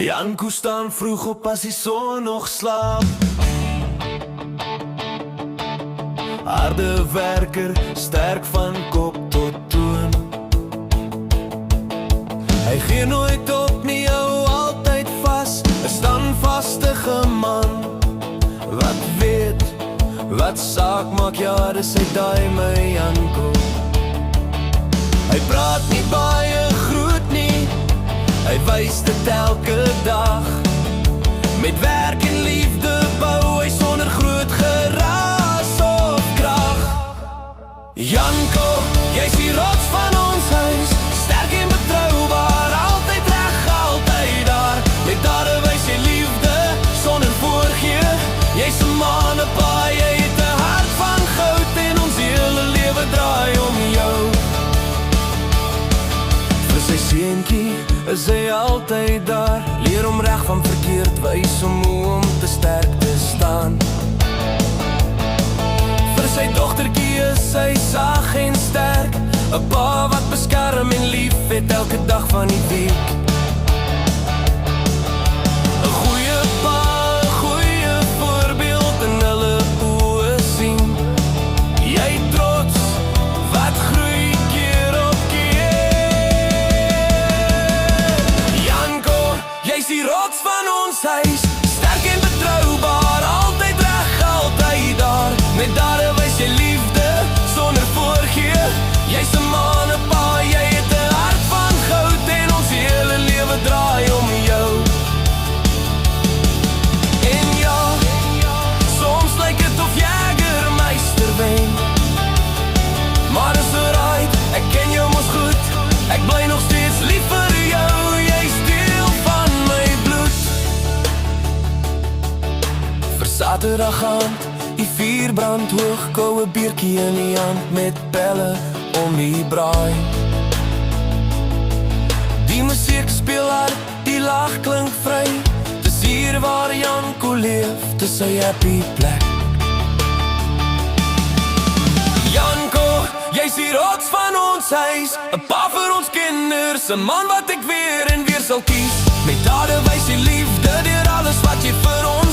Janko staan vroeg op as die son nog slaap. Harde werker, sterk van kop tot toon. Hy gee nooit op nie, hou altyd vas. 'n standvastige man wat weet wat saak maak, ja, dis hy daai my Janko. Hy praat nie baie groot nie, hy wys dit elke dag. Met werk en liefde bou hy sonder groot geraas of krag. Janko, jy's die rots van ons huis, sterk en betroubaar, altyd reg, altyd daar. Met dade wys jy liefde sonder voorgee. Jy's 'n mannepaai, jy het 'n hart van goud en ons hele lewe draai om jou. Vir sy seentjie is hy altyd daar, leer hom reg van verkeerd, wys hom hoe om te sterk te staan. Vir sy dogtertjie is hy sag en sterk, 'n pa wat beskerm en lief het elke dag van die week. 'n goeie pa, 'n goeie voorbeeld in hulle oë sien. Jy trots wat groei keer op keer. Janko, jy's die rots van ons huis, sterk en betroubaar, altyd reg, altyd daar. Met dade wys jy liefde sonder voorgee. Jy's 'n mannepaai, jy het 'n hart van goud en ons hele lewe draai om jou. En ja, soms lyk dit of Jägermeister wen, maar is alright, ek ken jou mos goed, ek bly nog steeds lief vir jou. Jy's deel van my bloed. Vir Saterdag aand, die vuur brand hoog, koue biertjie in die hand met pelle om die braai. Die musiek speel hard, die lag klink vry. Dis hier waar Janko leef, dis sy happy plek. Janko, jy's die rots van ons huis, 'n pa vir ons kinders, 'n man wat ek weer en weer sal kies. Met dade wys jy liefde deur alles wat jy vir ons